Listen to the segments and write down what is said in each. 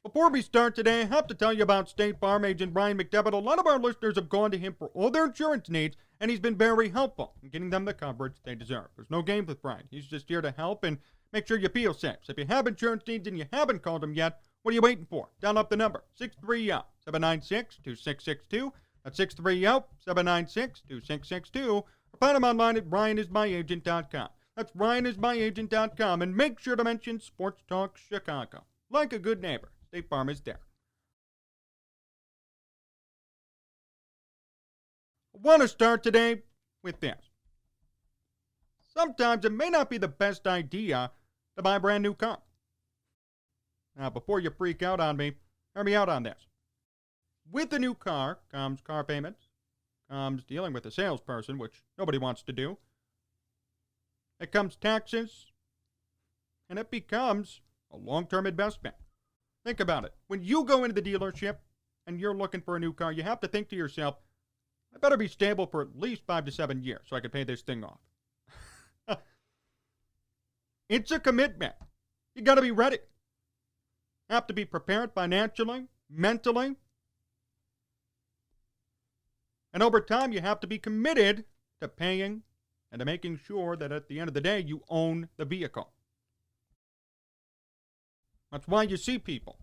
Before we start today, I have to tell you about State Farm agent Brian McDevitt. A lot of our listeners have gone to him for all their insurance needs, and he's been very helpful in getting them the coverage they deserve. There's no games with Brian. He's just here to help and make sure you feel safe. So if you have insurance needs and you haven't called him yet, what are you waiting for? Dial up the number, 630-796-2662. That's 630-796-2662. Or find him online at ryanismyagent.com. That's ryanismyagent.com. And make sure to mention Sports Talk Chicago. Like a good neighbor, State Farm is there. I want to start today with this. Sometimes it may not be the best idea to buy a brand new car. Now, before you freak out on me, hear me out on this. With a new car comes car payments, comes dealing with a salesperson, which nobody wants to do. It comes taxes, and it becomes a long-term investment. Think about it. When you go into the dealership and you're looking for a new car, you have to think to yourself, I better be stable for at least 5 to 7 years so I can pay this thing off. It's a commitment. You got to be ready. Have to be prepared financially, mentally. And over time, you have to be committed to paying and to making sure that at the end of the day, you own the vehicle. That's why you see people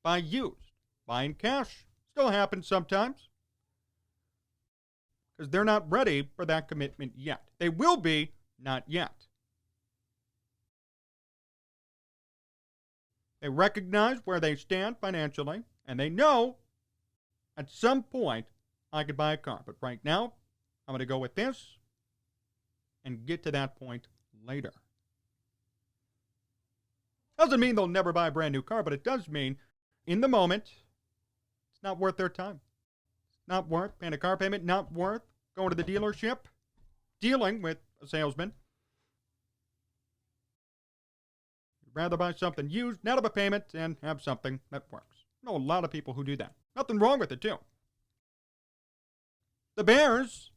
buy used, buying cash. Still happens sometimes. Because they're not ready for that commitment yet. They will be, not yet. They recognize where they stand financially, and they know at some point I could buy a car. But right now, I'm going to go with this and get to that point later. Doesn't mean they'll never buy a brand new car, but it does mean in the moment, it's not worth their time. Not worth paying a car payment, not worth going to the dealership, dealing with a salesman. You'd rather buy something used, net of a payment, and have something that works. I know a lot of people who do that. Nothing wrong with it, too. The Bears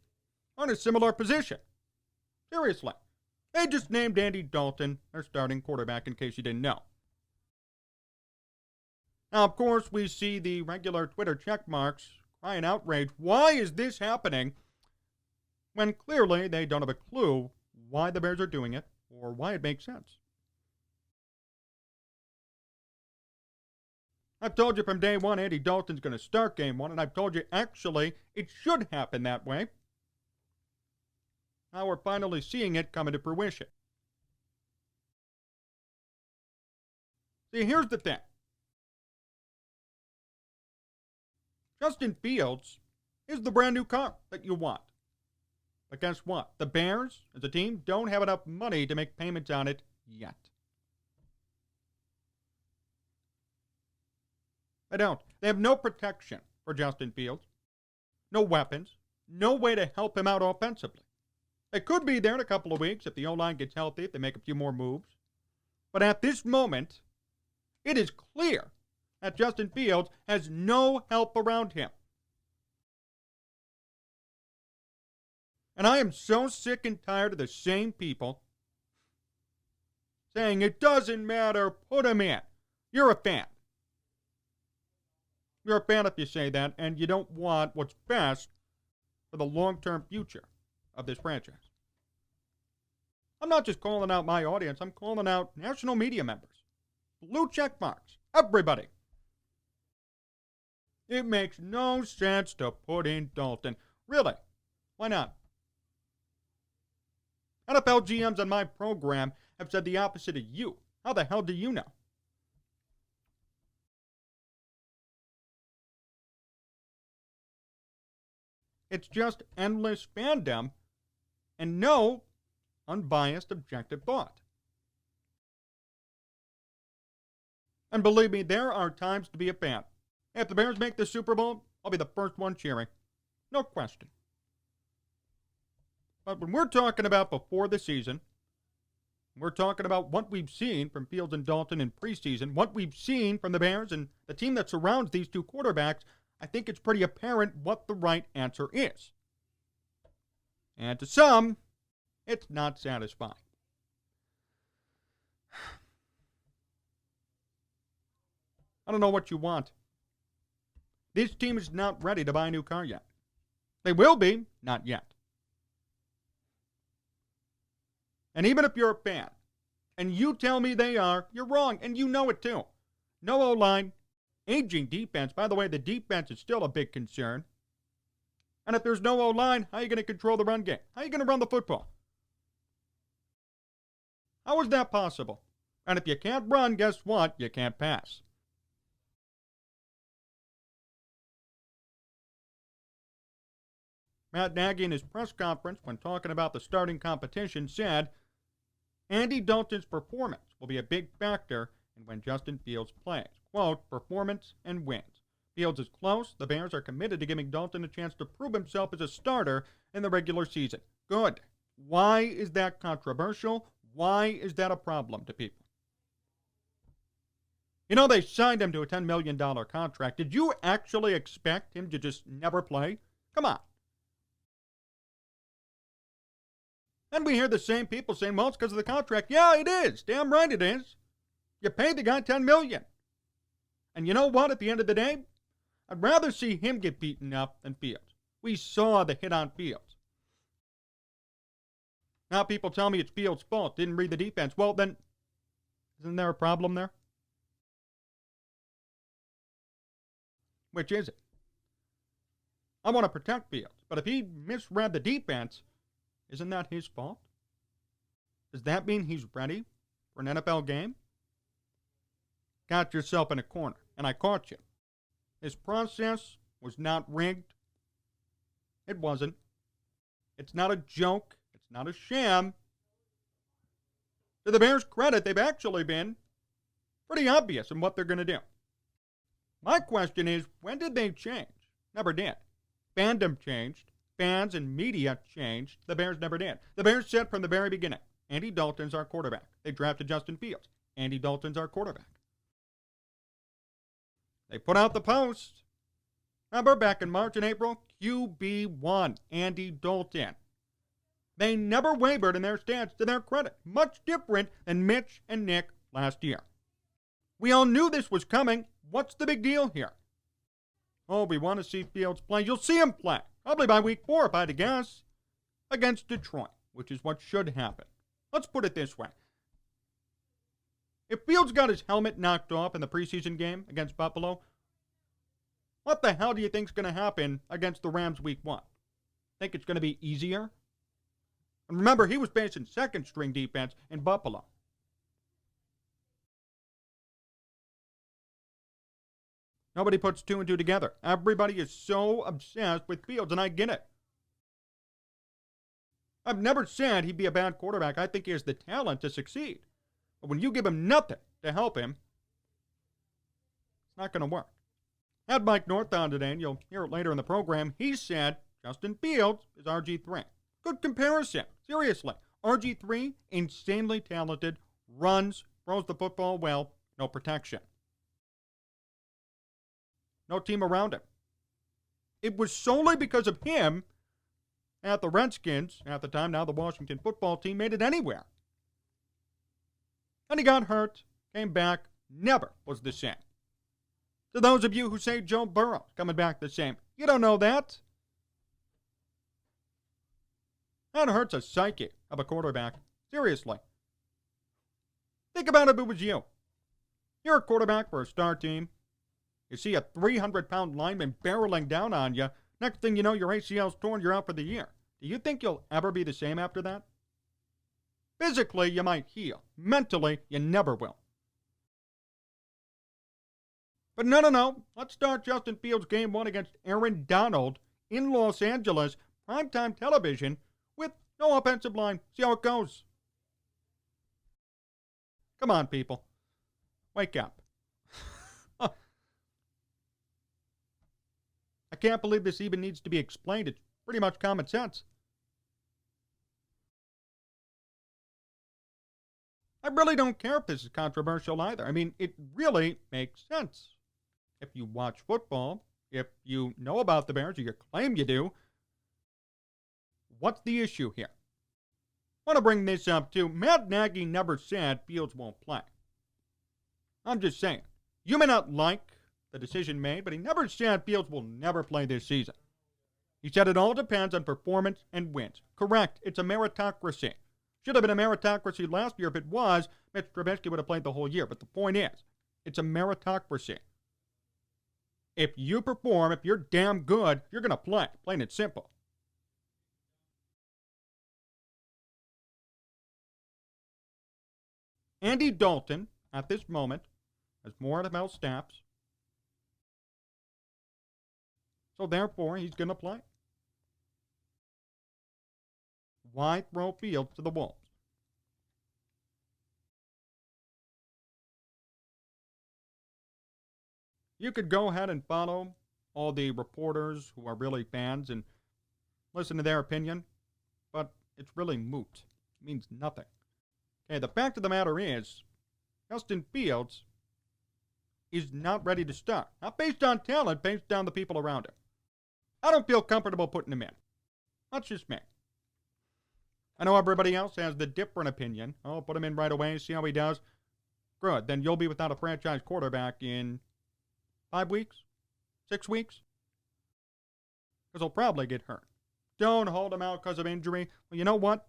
are in a similar position. Seriously. They just named Andy Dalton their starting quarterback, in case you didn't know. Now, of course, we see the regular Twitter check marks crying outrage. Why is this happening? When clearly they don't have a clue why the Bears are doing it or why it makes sense. I've told you from day one Andy Dalton's going to start game one, and I've told you actually it should happen that way. Now we're finally seeing it come into fruition. See, here's the thing. Justin Fields is the brand new car that you want. But guess what? The Bears, as a team, don't have enough money to make payments on it yet. They don't. They have no protection for Justin Fields. No weapons. No way to help him out offensively. They could be there in a couple of weeks if the O-line gets healthy, if they make a few more moves. But at this moment, it is clear that Justin Fields has no help around him. And I am so sick and tired of the same people saying, it doesn't matter, put him in. You're a fan. You're a fan if you say that, and you don't want what's best for the long-term future of this franchise. I'm not just calling out my audience, I'm calling out national media members, blue check marks, everybody. It makes no sense to put in Dalton. Really, why not? NFL GMs on my program have said the opposite of you. How the hell do you know? It's just endless fandom and no unbiased, objective thought. And believe me, there are times to be a fan. If the Bears make the Super Bowl, I'll be the first one cheering. No question. But when we're talking about before the season, we're talking about what we've seen from Fields and Dalton in preseason, what we've seen from the Bears and the team that surrounds these two quarterbacks, I think it's pretty apparent what the right answer is. And to some, it's not satisfying. I don't know what you want. This team is not ready to buy a new car yet. They will be, not yet. And even if you're a fan, and you tell me they are, you're wrong, and you know it too. No O-line, aging defense. By the way, the defense is still a big concern. And if there's no O-line, how are you going to control the run game? How are you going to run the football? How is that possible? And if you can't run, guess what? You can't pass. Matt Nagy in his press conference, when talking about the starting competition, said Andy Dalton's performance will be a big factor in when Justin Fields plays. Quote, performance and wins. Fields is close. The Bears are committed to giving Dalton a chance to prove himself as a starter in the regular season. Good. Why is that controversial? Why is that a problem to people? You know, they signed him to a $10 million contract. Did you actually expect him to just never play? Come on. And we hear the same people saying, well, it's because of the contract. Yeah, it is. Damn right it is. You paid the guy $10 million. And you know what? At the end of the day, I'd rather see him get beaten up than Fields. We saw the hit on Fields. Now people tell me it's Fields' fault. Didn't read the defense. Well, then, isn't there a problem there? Which is it? I want to protect Fields. But if he misread the defense, isn't that his fault? Does that mean he's ready for an NFL game? Got yourself in a corner, and I caught you. His process was not rigged. It wasn't. It's not a joke. It's not a sham. To the Bears' credit, they've actually been pretty obvious in what they're going to do. My question is, when did they change? Never did. Fandom changed. Fans and media changed. The Bears never did. The Bears said from the very beginning, Andy Dalton's our quarterback. They drafted Justin Fields. Andy Dalton's our quarterback. They put out the post. Remember, back in March and April, QB1, Andy Dalton. They never wavered in their stance, to their credit. Much different than Mitch and Nick last year. We all knew this was coming. What's the big deal here? Oh, we want to see Fields play. You'll see him play. Probably by week 4, if I had to guess. Against Detroit, which is what should happen. Let's put it this way. If Fields got his helmet knocked off in the preseason game against Buffalo, what the hell do you think is going to happen against the Rams week 1? Think it's going to be easier? And remember, he was facing second-string defense in Buffalo. Nobody puts 2 and 2 together. Everybody is so obsessed with Fields, and I get it. I've never said he'd be a bad quarterback. I think he has the talent to succeed. But when you give him nothing to help him, it's not going to work. Had Mike North on today, and you'll hear it later in the program. He said Justin Fields is RG3. Good comparison. Seriously. RG3, insanely talented, runs, throws the football well, no protection. No team around him. It was solely because of him that the Redskins, at the time, now the Washington football team, made it anywhere. And he got hurt, came back, never was the same. To those of you who say Joe Burrow's coming back the same, you don't know that. That hurts a psyche of a quarterback. Seriously. Think about it if it was you. You're a quarterback for a star team. You see a 300-pound lineman barreling down on you. Next thing you know, your ACL's torn, you're out for the year. Do you think you'll ever be the same after that? Physically, you might heal. Mentally, you never will. But no. Let's start Justin Fields' game 1 against Aaron Donald in Los Angeles, primetime television, with no offensive line. See how it goes. Come on, people. Wake up. I can't believe this even needs to be explained. It's pretty much common sense. I really don't care if this is controversial either. I mean, it really makes sense. If you watch football, if you know about the Bears, or you claim you do, what's the issue here? I want to bring this up too. Matt Nagy never said Fields won't play. I'm just saying. You may not like the decision made, but he never said Fields will never play this season. He said it all depends on performance and wins. Correct. It's a meritocracy. Should have been a meritocracy last year. If it was, Mitch Trubisky would have played the whole year. But the point is, it's a meritocracy. If you perform, if you're damn good, you're going to play. Plain and simple. Andy Dalton, at this moment, has more NFL snaps. So therefore, he's going to play. Why throw Fields to the wolves? You could go ahead and follow all the reporters who are really fans and listen to their opinion, but it's really moot. It means nothing. Okay, the fact of the matter is, Justin Fields is not ready to start. Not based on talent, based on the people around him. I don't feel comfortable putting him in. That's just me. I know everybody else has the different opinion. Oh, put him in right away, see how he does. Good, then you'll be without a franchise quarterback in 5 weeks? 6 weeks? Because he'll probably get hurt. Don't hold him out because of injury. Well, you know what?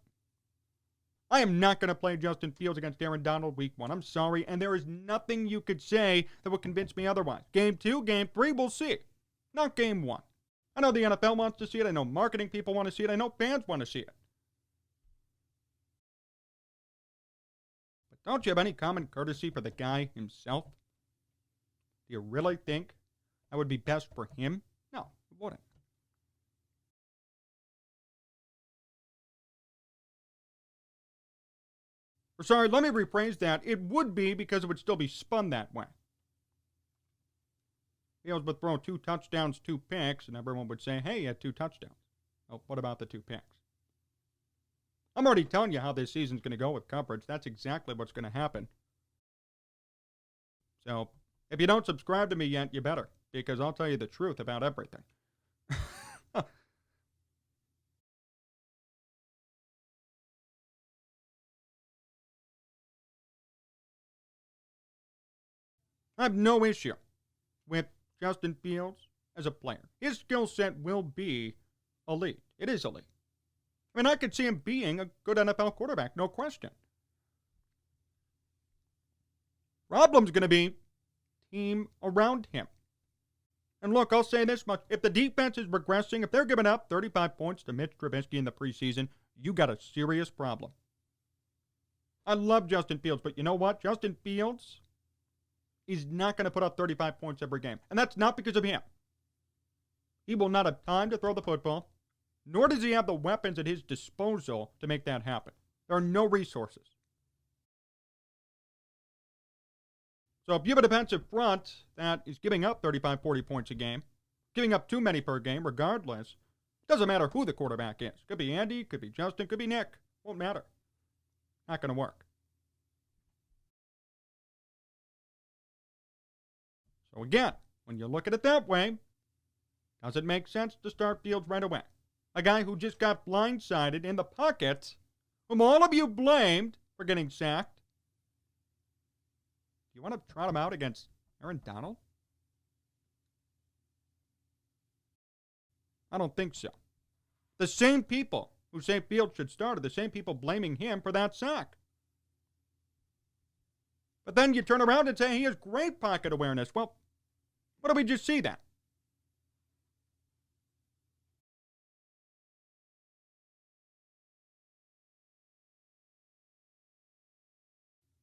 I am not going to play Justin Fields against Aaron Donald week 1. I'm sorry, and there is nothing you could say that would convince me otherwise. Game 2, game 3, we'll see. Not game 1. I know the NFL wants to see it. I know marketing people want to see it. I know fans want to see it. But don't you have any common courtesy for the guy himself? Do you really think that would be best for him? No, it wouldn't. Or sorry, let me rephrase that. It would be because it would still be spun that way. Fields would throw 2 touchdowns, 2 picks, and everyone would say, hey, he had 2 touchdowns. Oh, what about the 2 picks? I'm already telling you how this season's going to go with coverage. That's exactly what's going to happen. So, if you don't subscribe to me yet, you better, because I'll tell you the truth about everything. I have no issue with Justin Fields as a player. His skill set will be elite. It is elite. I mean, I could see him being a good NFL quarterback, no question. Problem's going to be team around him. And look, I'll say this much. If the defense is regressing, if they're giving up 35 points to Mitch Trubisky in the preseason, you got a serious problem. I love Justin Fields, but you know what? Justin Fields is not going to put up 35 points every game. And that's not because of him. He will not have time to throw the football, nor does he have the weapons at his disposal to make that happen. There are no resources. So if you have a defensive front that is giving up 35, 40 points a game, giving up too many per game regardless, it doesn't matter who the quarterback is. Could be Andy, could be Justin, could be Nick. Won't matter. Not going to work. So again, when you look at it that way, does it make sense to start Fields right away? A guy who just got blindsided in the pocket, whom all of you blamed for getting sacked. Do you want to trot him out against Aaron Donald? I don't think so. The same people who say Fields should start are the same people blaming him for that sack. But then you turn around and say he has great pocket awareness. Well, what did we just see then?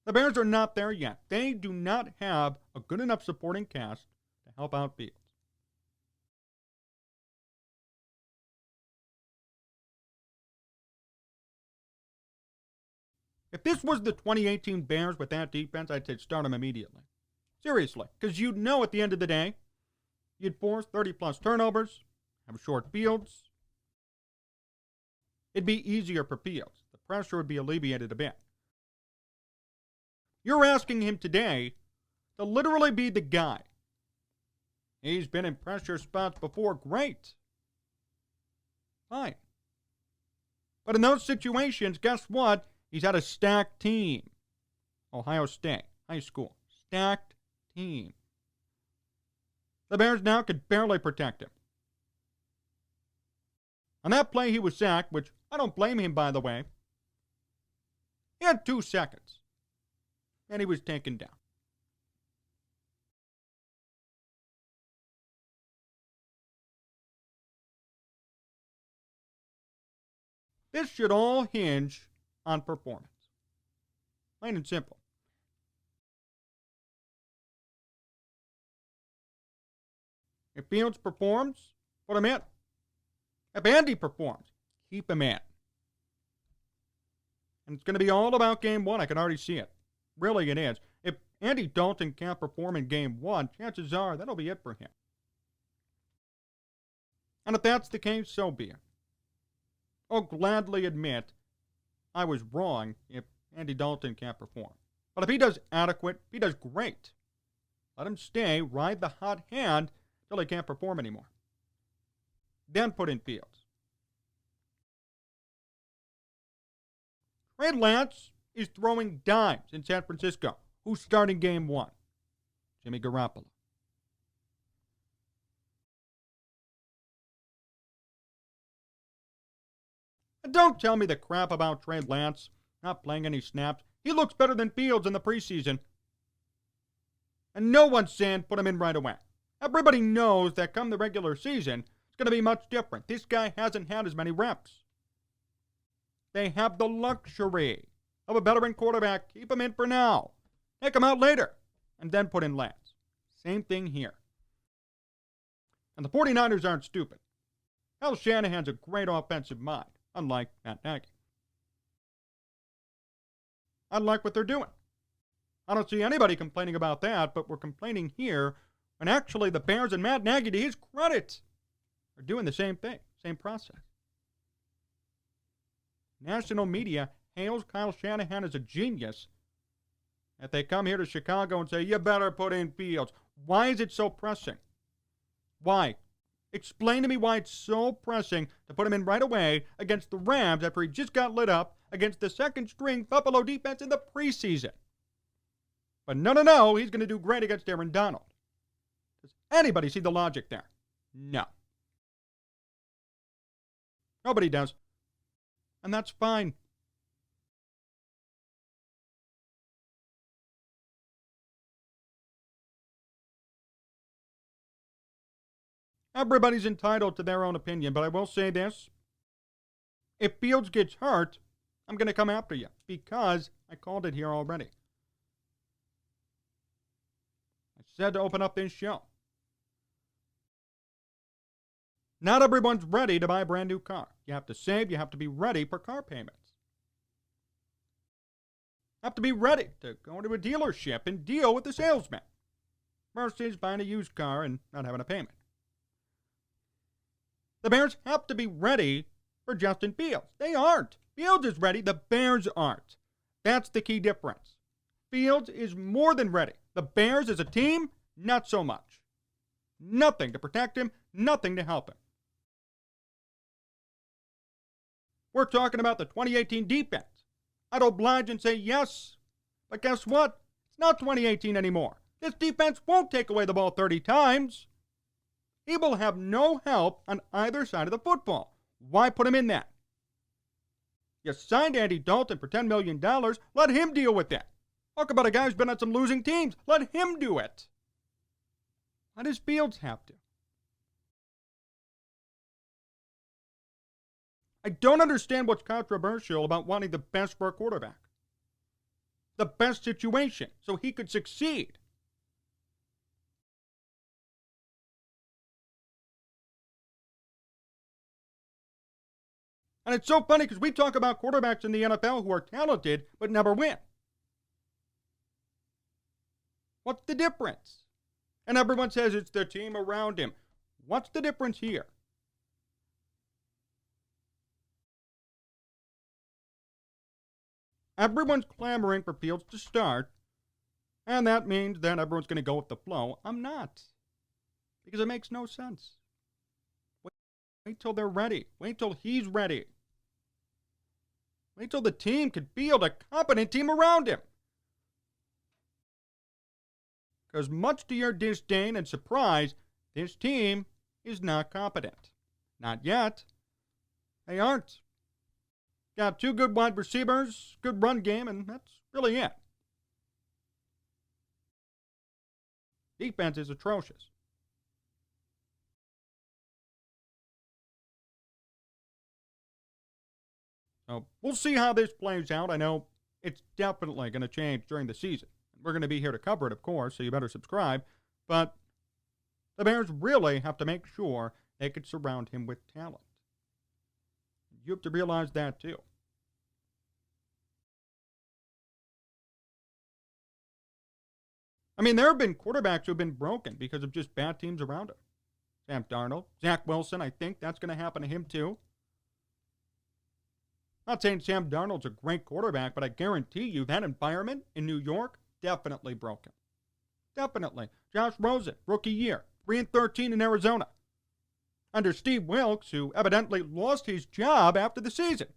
The Bears are not there yet. They do not have a good enough supporting cast to help out Fields. If this was the 2018 Bears with that defense, I'd say start them immediately. Seriously, because you'd know at the end of the day, you'd force 30-plus turnovers, have short fields. It'd be easier for Fields. The pressure would be alleviated a bit. You're asking him today to literally be the guy. He's been in pressure spots before. Great. Fine. But in those situations, guess what? He's had a stacked team. Ohio State, high school, stacked team. The Bears now could barely protect him. On that play, he was sacked, which I don't blame him, by the way. He had 2 seconds, and he was taken down. This should all hinge on performance. Plain and simple. If Fields performs, put him in. If Andy performs, keep him in. And it's going to be all about game 1. I can already see it. Really, it is. If Andy Dalton can't perform in game 1, chances are that'll be it for him. And if that's the case, so be it. I'll gladly admit I was wrong if Andy Dalton can't perform. But if he does adequate, if he does great, let him stay, ride the hot hand till he can't perform anymore. Then put in Fields. Trey Lance is throwing dimes in San Francisco. Who's starting game 1? Jimmy Garoppolo. And don't tell me the crap about Trey Lance not playing any snaps. He looks better than Fields in the preseason. And no one's saying put him in right away. Everybody knows that come the regular season, it's going to be much different. This guy hasn't had as many reps. They have the luxury of a veteran quarterback. Keep him in for now. Take him out later. And then put in Lance. Same thing here. And the 49ers aren't stupid. Kyle Shanahan's a great offensive mind, unlike Matt Nagy. I like what they're doing. I don't see anybody complaining about that, but we're complaining here when actually the Bears and Matt Nagy, to his credit, are doing the same thing, same process. National media hails Kyle Shanahan as a genius. If they come here to Chicago and say, you better put in Fields, why is it so pressing? Why? Explain to me why it's so pressing to put him in right away against the Rams after he just got lit up against the second-string Buffalo defense in the preseason. But no, he's going to do great against Aaron Donald. Does anybody see the logic there? No. Nobody does. And that's fine. Everybody's entitled to their own opinion, but I will say this. If Fields gets hurt, I'm going to come after you because I called it here already. I said to open up this show. Not everyone's ready to buy a brand new car. You have to save. You have to be ready for car payments. You have to be ready to go to a dealership and deal with the salesman versus buying a used car and not having a payment. The Bears have to be ready for Justin Fields. They aren't. Fields is ready. The Bears aren't. That's the key difference. Fields is more than ready. The Bears as a team, not so much. Nothing to protect him, nothing to help him. We're talking about the 2018 defense. I'd oblige and say yes, but guess what? It's not 2018 anymore. This defense won't take away the ball 30 times. He will have no help on either side of the football. Why put him in that? You signed Andy Dalton for $10 million. Let him deal with that. Talk about a guy who's been on some losing teams. Let him do it. Why does Fields have to? I don't understand what's controversial about wanting the best for a quarterback. The best situation so he could succeed. And it's so funny because we talk about quarterbacks in the NFL who are talented but never win. What's the difference? And everyone says it's the team around him. What's the difference here? Everyone's clamoring for Fields to start, and that means that everyone's going to go with the flow. I'm not, because it makes no sense. Wait till they're ready. Wait till he's ready. Wait till the team can field a competent team around him. Because much to your disdain and surprise, this team is not competent. Not yet. They aren't. Got 2 good wide receivers, good run game, and that's really it. Defense is atrocious. So we'll see how this plays out. I know it's definitely going to change during the season. We're going to be here to cover it, of course, so you better subscribe. But the Bears really have to make sure they can surround him with talent. You have to realize that, too. I mean, there have been quarterbacks who have been broken because of just bad teams around him. Sam Darnold, Zach Wilson, I think that's going to happen to him, too. Not saying Sam Darnold's a great quarterback, but I guarantee you that environment in New York definitely broke him. Definitely. Josh Rosen, rookie year, 3-13 in Arizona. Under Steve Wilkes, who evidently lost his job after the season.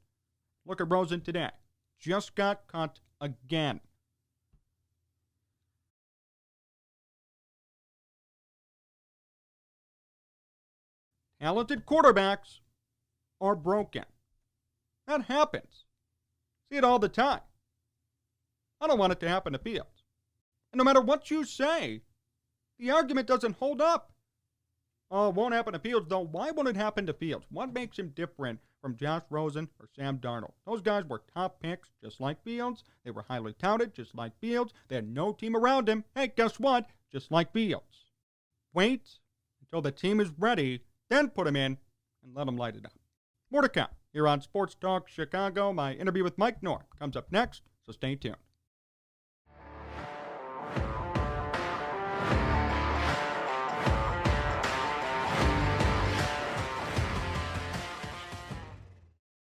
Look at Rosen today. Just got cut again. Talented quarterbacks are broken. That happens. See it all the time. I don't want it to happen to Fields. And no matter what you say, the argument doesn't hold up. Oh, it won't happen to Fields, though. Why won't it happen to Fields? What makes him different from Josh Rosen or Sam Darnold? Those guys were top picks, just like Fields. They were highly touted, just like Fields. They had no team around him. Hey, guess what? Just like Fields. Wait until the team is ready, then put him in and let him light it up. More to come here on Sports Talk Chicago. My interview with Mike North comes up next, so stay tuned.